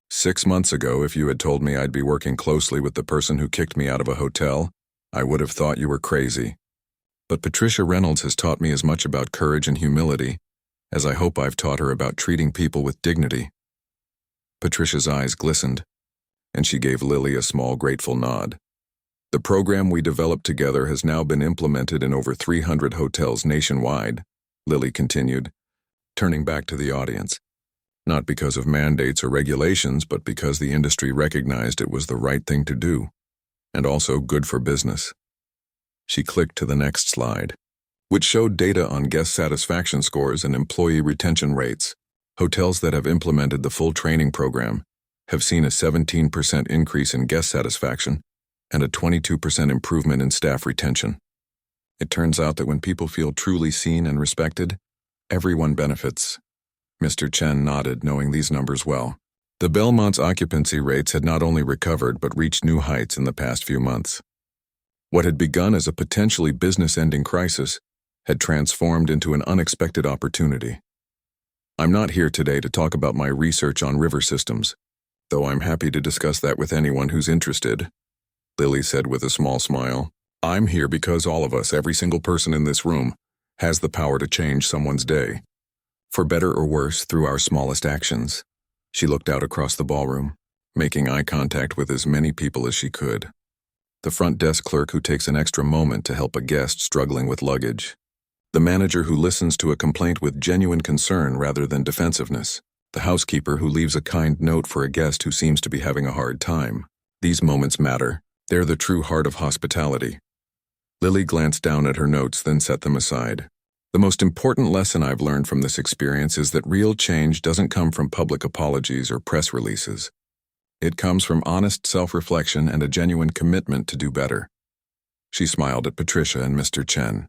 6 months ago, if you had told me I'd be working closely with the person who kicked me out of a hotel, I would have thought you were crazy. But Patricia Reynolds has taught me as much about courage and humility as I hope I've taught her about treating people with dignity. Patricia's eyes glistened, and she gave Lily a small, grateful nod. The program we developed together has now been implemented in over 300 hotels nationwide, Lily continued, turning back to the audience. Not because of mandates or regulations, but because the industry recognized it was the right thing to do, and also good for business. She clicked to the next slide, which showed data on guest satisfaction scores and employee retention rates. Hotels that have implemented the full training program have seen a 17% increase in guest satisfaction and a 22% improvement in staff retention. It turns out that when people feel truly seen and respected, everyone benefits. Mr. Chen nodded, knowing these numbers well. The Belmont's occupancy rates had not only recovered but reached new heights in the past few months. What had begun as a potentially business-ending crisis had transformed into an unexpected opportunity. I'm not here today to talk about my research on river systems, though I'm happy to discuss that with anyone who's interested, Lily said with a small smile. I'm here because all of us, every single person in this room, has the power to change someone's day, for better or worse, through our smallest actions. She looked out across the ballroom, making eye contact with as many people as she could. The front desk clerk who takes an extra moment to help a guest struggling with luggage. The manager who listens to a complaint with genuine concern rather than defensiveness. The housekeeper who leaves a kind note for a guest who seems to be having a hard time. These moments matter. They're the true heart of hospitality. Lily glanced down at her notes, then set them aside. The most important lesson I've learned from this experience is that real change doesn't come from public apologies or press releases. It comes from honest self-reflection and a genuine commitment to do better. She smiled at Patricia and Mr. Chen.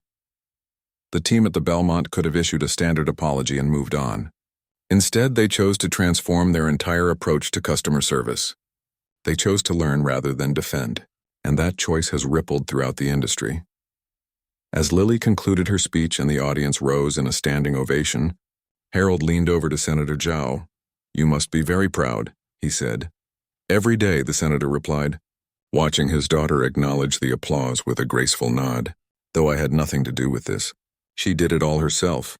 The team at the Belmont could have issued a standard apology and moved on. Instead, they chose to transform their entire approach to customer service. They chose to learn rather than defend, and that choice has rippled throughout the industry. As Lily concluded her speech and the audience rose in a standing ovation, Harold leaned over to Senator Zhao. "You must be very proud," he said. "Every day," the senator replied, watching his daughter acknowledge the applause with a graceful nod. "Though I had nothing to do with this. She did it all herself."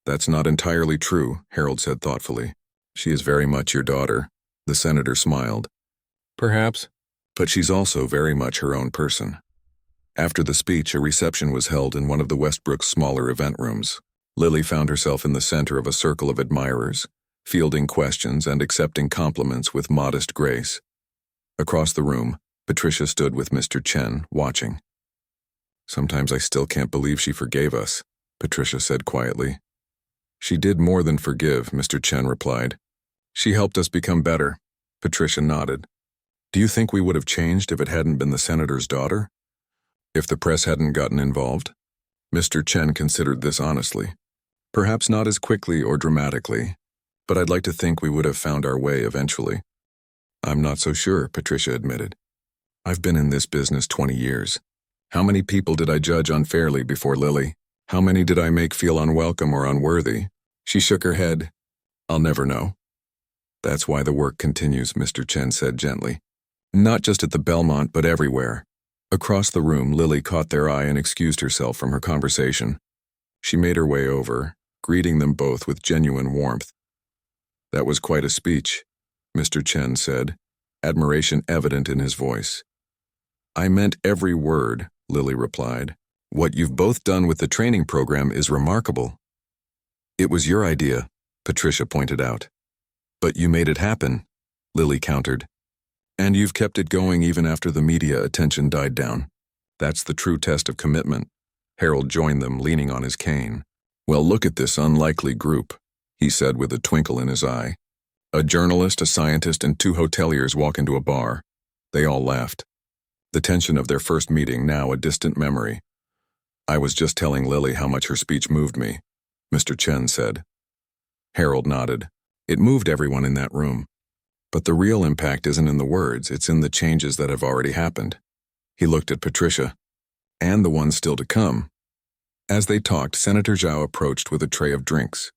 "That's not entirely true," Harold said thoughtfully. "She is very much your daughter." The senator smiled. "Perhaps, but she's also very much her own person." After the speech, a reception was held in one of the Westbrook's smaller event rooms. Lily found herself in the center of a circle of admirers, fielding questions and accepting compliments with modest grace. Across the room, Patricia stood with Mr. Chen, watching. "Sometimes I still can't believe she forgave us," Patricia said quietly. "She did more than forgive," Mr. Chen replied. "She helped us become better." Patricia nodded. "Do you think we would have changed if it hadn't been the senator's daughter? If the press hadn't gotten involved?" Mr. Chen considered this honestly. "Perhaps not as quickly or dramatically, but I'd like to think we would have found our way eventually." "I'm not so sure," Patricia admitted. "I've been in this business 20 years. How many people did I judge unfairly before Lily? How many did I make feel unwelcome or unworthy?" She shook her head. "I'll never know." That's why the work continues, Mr. Chen said gently. Not just at the Belmont, but everywhere. Across the room, Lily caught their eye and excused herself from her conversation. She made her way over, greeting them both with genuine warmth. That was quite a speech, Mr. Chen said, admiration evident in his voice. I meant every word, Lily replied. What you've both done with the training program is remarkable. It was your idea, Patricia pointed out. But you made it happen, Lily countered. And you've kept it going even after the media attention died down. That's the true test of commitment. Harold joined them, leaning on his cane. Well, look at this unlikely group, he said with a twinkle in his eye. A journalist, a scientist, and 2 hoteliers walk into a bar. They all laughed. The tension of their first meeting now a distant memory. I was just telling Lily how much her speech moved me, Mr. Chen said. Harold nodded. It moved everyone in that room. But the real impact isn't in the words, it's in the changes that have already happened. He looked at Patricia. And the ones still to come. As they talked, Senator Zhao approached with a tray of drinks.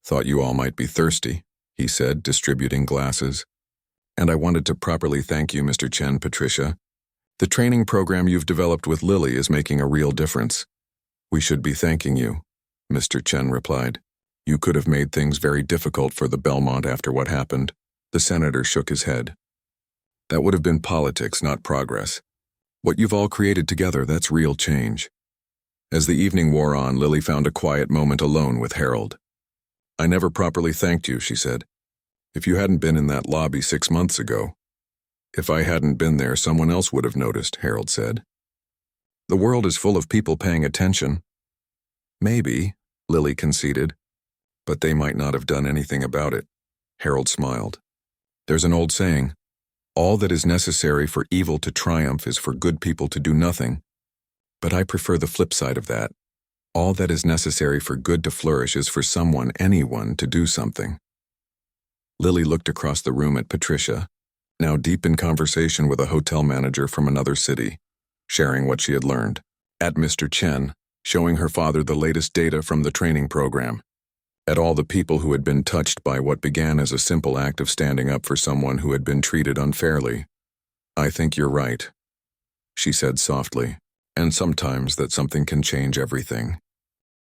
Thought you all might be thirsty, he said, distributing glasses. And I wanted to properly thank you, Mr. Chen, Patricia. The training program you've developed with Lily is making a real difference. We should be thanking you, Mr. Chen replied. You could have made things very difficult for the Belmont after what happened. The senator shook his head. That would have been politics, not progress. What you've all created together, that's real change. As the evening wore on, Lily found a quiet moment alone with Harold. I never properly thanked you, she said. If you hadn't been in that lobby 6 months ago. If I hadn't been there, someone else would have noticed, Harold said. The world is full of people paying attention. Maybe, Lily conceded. But they might not have done anything about it. Harold smiled. There's an old saying, all that is necessary for evil to triumph is for good people to do nothing. But I prefer the flip side of that. All that is necessary for good to flourish is for someone, anyone, to do something. Lily looked across the room at Patricia, now deep in conversation with a hotel manager from another city, sharing what she had learned. At Mr. Chen, showing her father the latest data from the training program. At all the people who had been touched by what began as a simple act of standing up for someone who had been treated unfairly. I think you're right, she said softly, and sometimes that something can change everything.